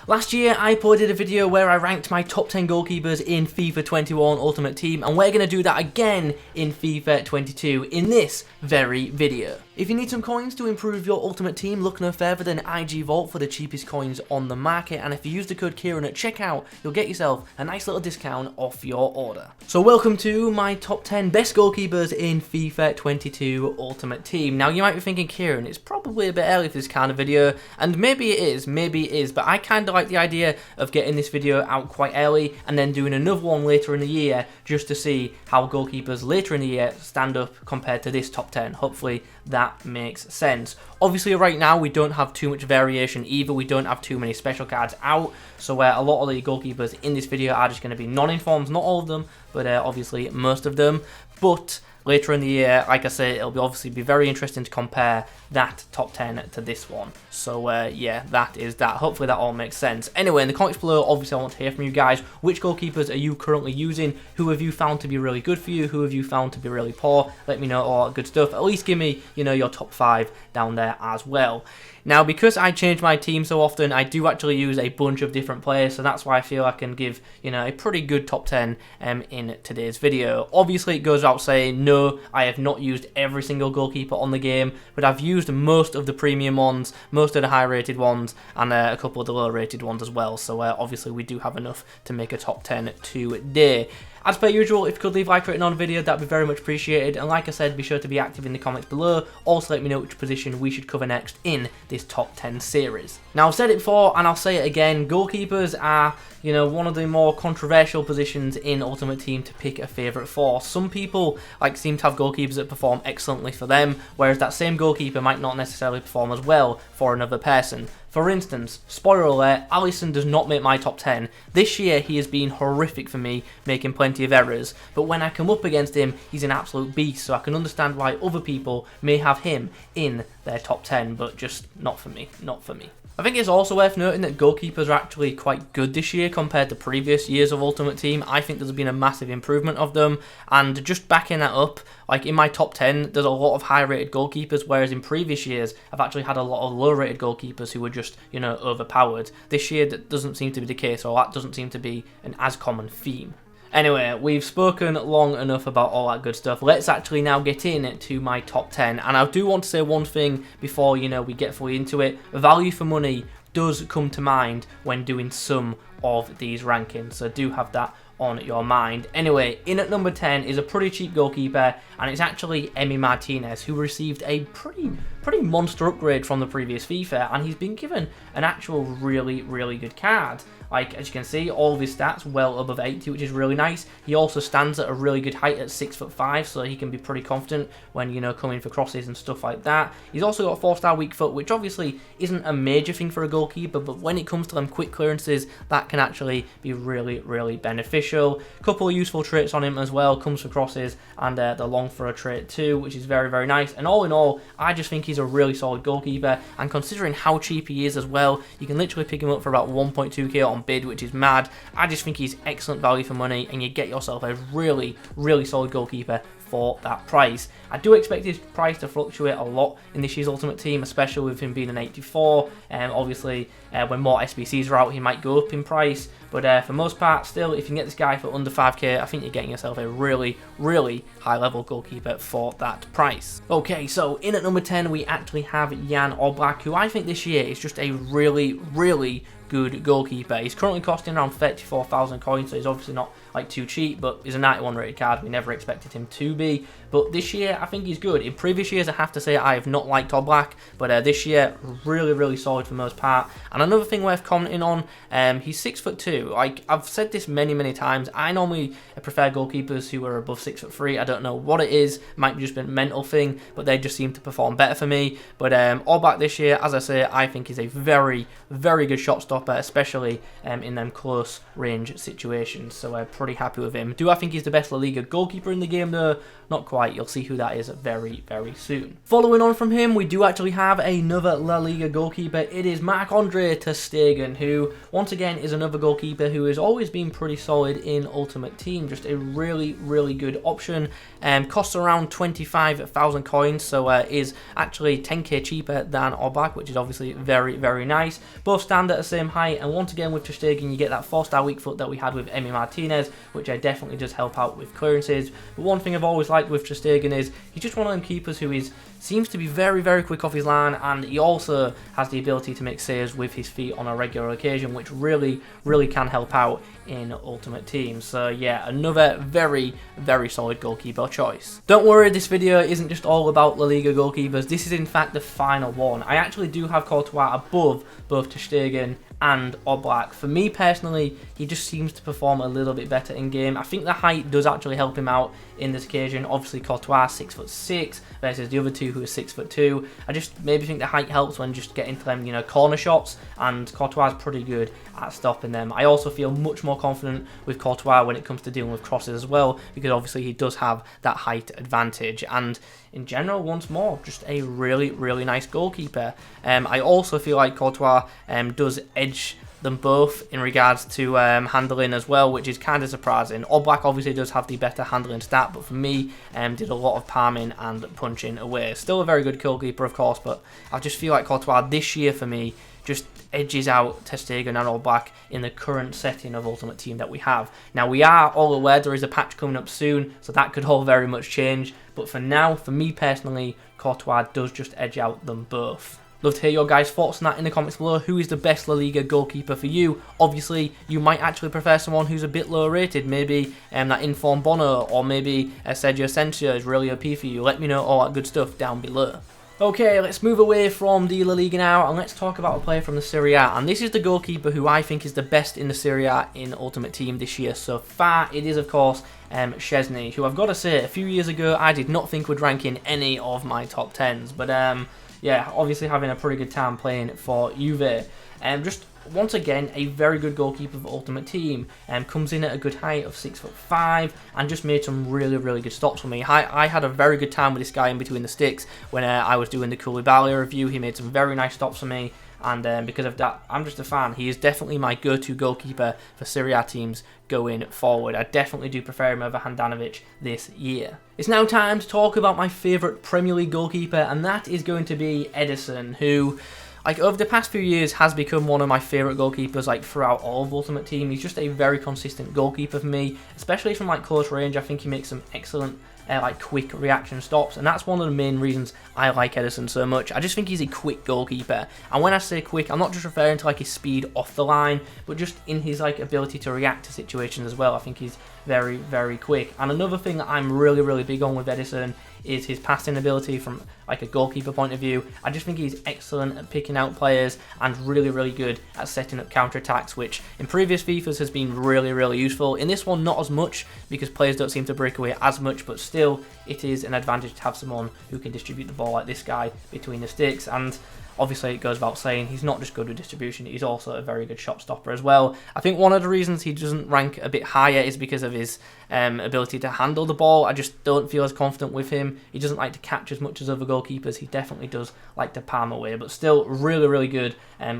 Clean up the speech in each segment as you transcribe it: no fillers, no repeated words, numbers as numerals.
Last year I uploaded a video where I ranked my top 10 goalkeepers in FIFA 21 Ultimate Team, and we're going to do that again in FIFA 22 in this very video. If you need some coins to improve your Ultimate Team, look no further than IG Vault for the cheapest coins on the market, and if you use the code Kieran at checkout, you'll get yourself a nice little discount off your order. So welcome to my top 10 best goalkeepers in FIFA 22 Ultimate Team. Now you might be thinking, Kieran, it's probably a bit early for this kind of video, and maybe it is, but I kind of like the idea of getting this video out quite early and then doing another one later in the year just to see how goalkeepers later in the year stand up compared to this top 10. Hopefully that makes sense. Obviously right now we don't have too much variation either, we don't have too many special cards out, so a lot of the goalkeepers in this video are just going to be non-informs, not all of them, but obviously most of them. But later in the year, like I say, it'll obviously be very interesting to compare that top 10 to this one. So yeah, that is that. Hopefully that all makes sense. Anyway, in the comments below, obviously I want to hear from you guys. Which goalkeepers are you currently using? Who have you found to be really good for you? Who have you found to be really poor? Let me know all that good stuff. At least give me, your top 5 down there as well. Now, because I change my team so often, I do actually use a bunch of different players, so that's why I feel I can give, a pretty good top 10 in today's video. Obviously, it goes without saying, no, I have not used every single goalkeeper on the game, but I've used most of the premium ones, most of the high-rated ones, and a couple of the low-rated ones as well, so obviously we do have enough to make a top 10 today. As per usual, if you could leave a like rating on the video, that'd be very much appreciated. And like I said, be sure to be active in the comments below. Also, let me know which position we should cover next in this top 10 series. Now, I've said it before, and I'll say it again. Goalkeepers are, one of the more controversial positions in Ultimate Team to pick a favourite for. Some people seem to have goalkeepers that perform excellently for them, whereas that same goalkeeper might not necessarily perform as well for another person. For instance, spoiler alert, Alisson does not make my top 10. This year he has been horrific for me, making plenty of errors, but when I come up against him, he's an absolute beast, so I can understand why other people may have him in their top 10, but just not for me, I think it's also worth noting that goalkeepers are actually quite good this year compared to previous years of Ultimate Team. I think there's been a massive improvement of them, and just backing that up, in my top 10, there's a lot of high-rated goalkeepers, whereas in previous years, I've actually had a lot of low-rated goalkeepers who were just, overpowered. This year, that doesn't seem to be the case, or that doesn't seem to be an as common theme. Anyway, we've spoken long enough about all that good stuff. Let's actually now get into my top 10. And I do want to say one thing before, we get fully into it. Value for money does come to mind when doing some of these rankings, so do have that on your mind. Anyway, in at number 10 is a pretty cheap goalkeeper, and it's actually Emmy Martinez, who received a pretty monster upgrade from the previous FIFA, and he's been given an actual really good card. As you can see, all of his stats well above 80, which is really nice. He also stands at a really good height at 6'5", so he can be pretty confident when, coming for crosses and stuff like that. He's also got a 4-star weak foot, which obviously isn't a major thing for a goalkeeper, but when it comes to them quick clearances, that can actually be really beneficial. Couple of useful traits on him as well, comes for crosses, and the long throw trait too, which is very nice. And all in all, I just think he's a really solid goalkeeper, and considering how cheap he is as well, you can literally pick him up for about 1.2k on bid, which is mad. I just think he's excellent value for money, and you get yourself a really solid goalkeeper for that price. I do expect his price to fluctuate a lot in this year's Ultimate Team, especially with him being an 84. Obviously, when more SBCs are out, he might go up in price, but for most part, still, if you can get this guy for under 5k, I think you're getting yourself a really high level goalkeeper for that price. Okay, so in at number 10, we actually have Jan Oblak, who I think this year is just a really good goalkeeper. He's currently costing around 34,000 coins, so he's obviously not too cheap, but he's a 91 rated card. We never expected him to be, but this year I think he's good. In previous years, I have to say I have not liked Oblak, but this year really solid for the most part. And another thing worth commenting on, he's 6'2". I've said this many times, I normally prefer goalkeepers who are above 6'3". I don't know what it is, might just be a mental thing, but they just seem to perform better for me. But Oblak this year, as I say, I think is a very good shot stopper, especially in them close range situations, so pretty happy with him. Do I think he's the best La Liga goalkeeper in the game though? Not quite White. You'll see who that is very, very soon. Following on from him, we do actually have another La Liga goalkeeper. It is Marc-Andre ter Stegen, who once again is another goalkeeper who has always been pretty solid in Ultimate Team. Just a really, really good option. Costs around 25,000 coins, so is actually 10k cheaper than Oblak, which is obviously very, very nice. Both stand at the same height, and once again with ter Stegen, you get that 4-star weak foot that we had with Emmy Martinez, which definitely does help out with clearances. But one thing I've always liked with ter Stegen is he's just one of them keepers who seems to be very, very quick off his line, and he also has the ability to make saves with his feet on a regular occasion, which really, really can help out in Ultimate Team. So yeah, another very, very solid goalkeeper choice. Don't worry, this video isn't just all about La Liga goalkeepers. This is in fact the final one. I actually do have Courtois above both ter Stegen and Oblak. For me personally, he just seems to perform a little bit better in game. I think the height does actually help him out in this occasion. Obviously Courtois 6'6" versus the other two who are 6'2". I just maybe think the height helps when just getting to them, you know, corner shots, and Courtois is pretty good at stopping them. I also feel much more confident with Courtois when it comes to dealing with crosses as well, because obviously he does have that height advantage. And in general, once more, just a really, really nice goalkeeper. I also feel like Courtois does edge them both in regards to handling as well, which is kind of surprising. Oblak obviously does have the better handling stat, but for me, did a lot of palming and punching away. Still a very good goalkeeper, of course, but I just feel like Courtois this year for me just edges out ter Stegen and Oblak in the current setting of Ultimate Team that we have. Now, we are all aware there is a patch coming up soon, so that could all very much change, but for now, for me personally, Courtois does just edge out them both. Love to hear your guys' thoughts on that in the comments below. Who is the best La Liga goalkeeper for you? Obviously, you might actually prefer someone who's a bit lower rated. Maybe that informed Bono, or maybe Sergio Asensio is really OP for you. Let me know all that good stuff down below. Okay, let's move away from the La Liga now, and let's talk about a player from the Serie A. And this is the goalkeeper who I think is the best in the Serie A in Ultimate Team this year so far. It is, of course, Szczesny, who I've got to say, a few years ago, I did not think would rank in any of my top 10s. But yeah, obviously having a pretty good time playing for Juve. Just once again, a very good goalkeeper for Ultimate Team. Comes in at a good height of 6'5", and just made some really, really good stops for me. I had a very good time with this guy in between the sticks when I was doing the Koulibaly review. He made some very nice stops for me, and because of that, I'm just a fan. He is definitely my go-to goalkeeper for Serie A teams going forward. I definitely do prefer him over Handanovic this year. It's now time to talk about my favourite Premier League goalkeeper, and that is going to be Ederson, who, like, over the past few years has become one of my favourite goalkeepers, like, throughout all of Ultimate Team. He's just a very consistent goalkeeper for me, especially from, like, close range. I think he makes some excellent like quick reaction stops, and that's one of the main reasons I like Ederson so much. I just think he's a quick goalkeeper, and when I say quick, I'm not just referring to like his speed off the line, but just in his like ability to react to situations as well. I think he's very, very quick. And another thing that I'm really, really big on with Ederson is his passing ability from like a goalkeeper point of view. I just think he's excellent at picking out players and really, really good at setting up counter-attacks, which in previous FIFAs has been really, really useful. In this one, not as much, because players don't seem to break away as much, but still, it is an advantage to have someone who can distribute the ball like this guy between the sticks. And obviously, it goes without saying, he's not just good with distribution, he's also a very good shot stopper as well. I think one of the reasons he doesn't rank a bit higher is because of his ability to handle the ball. I just don't feel as confident with him. He doesn't like to catch as much as other goalkeepers. He definitely does like to palm away, but still really, really good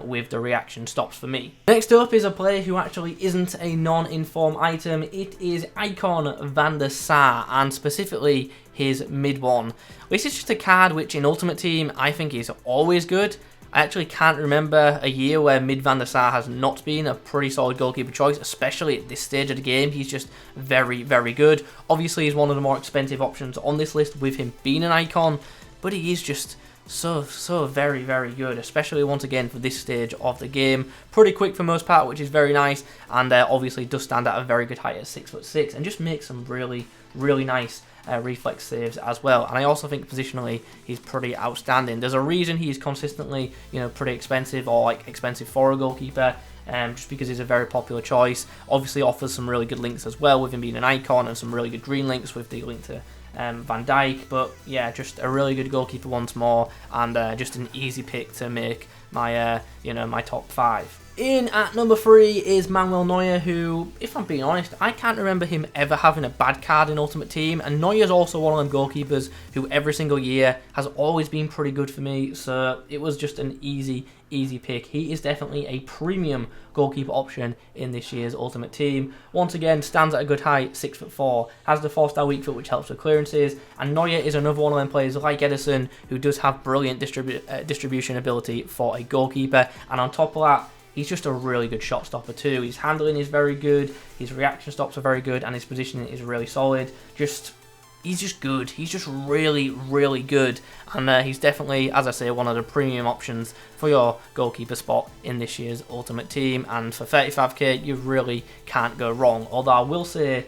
with the reaction stops for me. Next up is a player who actually isn't a non-informed item. It is Icon van der Sar, and specifically his mid one. This is just a card which in Ultimate Team I think is always good. I actually can't remember a year where mid Van der Sar has not been a pretty solid goalkeeper choice, especially at this stage of the game. He's just very, very good. Obviously, he's one of the more expensive options on this list with him being an icon, but he is just so very, very good, especially once again for this stage of the game. Pretty quick for most part, which is very nice, and obviously does stand at a very good height at 6'6", and just makes some really, really nice reflex saves as well. And I also think positionally he's pretty outstanding. There's a reason he's consistently, you know, pretty expensive, or like expensive for a goalkeeper, just because he's a very popular choice. Obviously offers some really good links as well with him being an icon, and some really good green links with the link to Van Dijk. But yeah, just a really good goalkeeper once more, and just an easy pick to make my you know, my top 5. In at number 3 is Manuel Neuer, who, if I'm being honest, I can't remember him ever having a bad card in Ultimate Team, and Neuer's also one of them goalkeepers who every single year has always been pretty good for me, so it was just an easy pick. He is definitely a premium goalkeeper option in this year's Ultimate Team. Once again, stands at a good height, 6'4", has the 4-star weak foot which helps with clearances, and Neuer is another one of them players like Ederson who does have brilliant distribution ability for a goalkeeper, and on top of that, he's just a really good shot stopper too. His handling is very good, his reaction stops are very good, and his positioning is really solid. He's just good. He's just really good. And he's definitely, as I say, one of the premium options for your goalkeeper spot in this year's Ultimate Team. And for 35k, you really can't go wrong. Although I will say,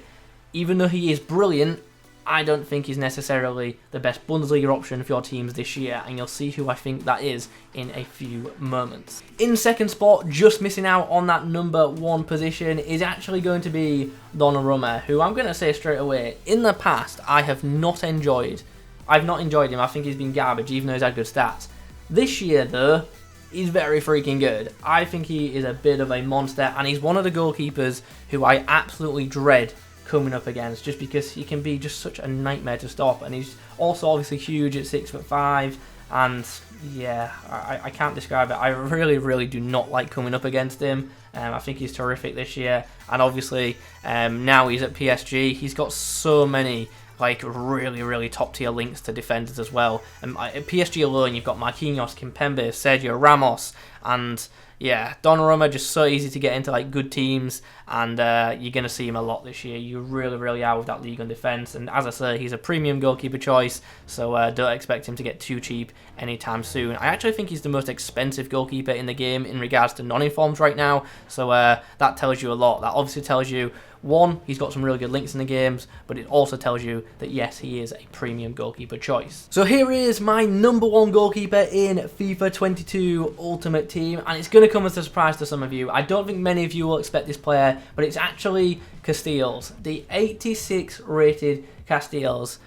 even though he is brilliant, I don't think he's necessarily the best Bundesliga option for your teams this year, and you'll see who I think that is in a few moments. In second spot, just missing out on that number 1 position, is actually going to be Donna Romer, who I'm going to say straight away, in the past, I've not enjoyed him. I think he's been garbage, even though he's had good stats. This year, though, he's very freaking good. I think he is a bit of a monster, and he's one of the goalkeepers who I absolutely dread coming up against, just because he can be just such a nightmare to stop, and he's also obviously huge at 6'5", and yeah, I can't describe it. I really do not like coming up against him. I think he's terrific this year, and obviously now he's at PSG, he's got so many like really top tier links to defenders as well, and at PSG alone you've got Marquinhos, Kimpembe, Sergio Ramos, and yeah, Donna Romer just so easy to get into like good teams, and you're going to see him a lot this year. You really are with that league on defence, and as I say, he's a premium goalkeeper choice, so don't expect him to get too cheap anytime soon. I actually think he's the most expensive goalkeeper in the game in regards to non-informs right now, so that tells you a lot. That obviously tells you, one, he's got some really good links in the games, but it also tells you that yes, he is a premium goalkeeper choice. So here is my number 1 goalkeeper in FIFA 22 Ultimate Team, and it's going to come as a surprise to some of you. I don't think many of you will expect this player, but it's actually Casteels, the 86 rated Casteels.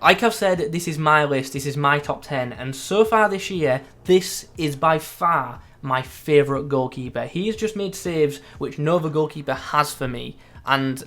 Like I've said, this is my list, this is my top 10, and so far this year, this is by far my favourite goalkeeper. He's just made saves which no other goalkeeper has for me, and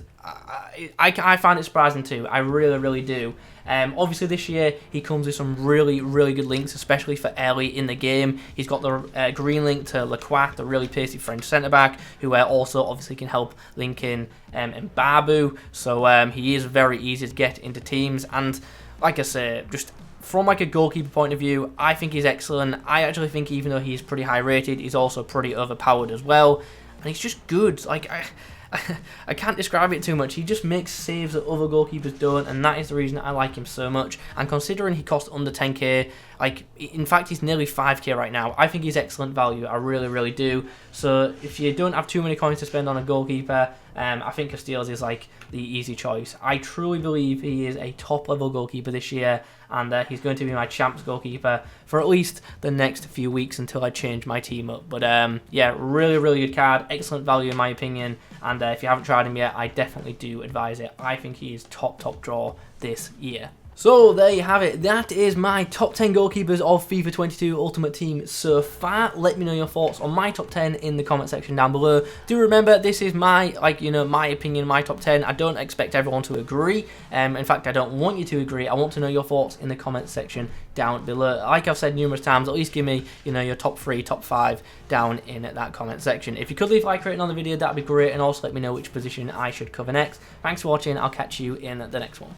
I find it surprising too. I really do. Obviously this year he comes with some really good links, especially for early in the game. He's got the green link to Lacroix, the really pacey French centre-back, who also obviously can help link in Mbabu, so he is very easy to get into teams, and like I say, just from like a goalkeeper point of view, I think he's excellent. I actually think even though he's pretty high rated, he's also pretty overpowered as well, and he's just good. Like I can't describe it too much. He just makes saves that other goalkeepers don't, and that is the reason I like him so much. And considering he costs under 10k, like in fact he's nearly 5k right now, I think he's excellent value. I really do. So if you don't have too many coins to spend on a goalkeeper, I think Casteels is like the easy choice. I truly believe he is a top level goalkeeper this year, and he's going to be my champs goalkeeper for at least the next few weeks until I change my team up. But yeah, really good card, excellent value in my opinion, and if you haven't tried him yet, I definitely do advise it. I think he is top draw this year. So there you have it. That is my top 10 goalkeepers of FIFA 22 Ultimate Team so far. Let me know your thoughts on my top 10 in the comment section down below. Do remember, this is my, my opinion, my top 10. I don't expect everyone to agree. In fact, I don't want you to agree. I want to know your thoughts in the comment section down below. Like I've said numerous times, at least give me, your top 3, top 5 down in that comment section. If you could leave a like rating on the video, that'd be great, and also let me know which position I should cover next. Thanks for watching. I'll catch you in the next one.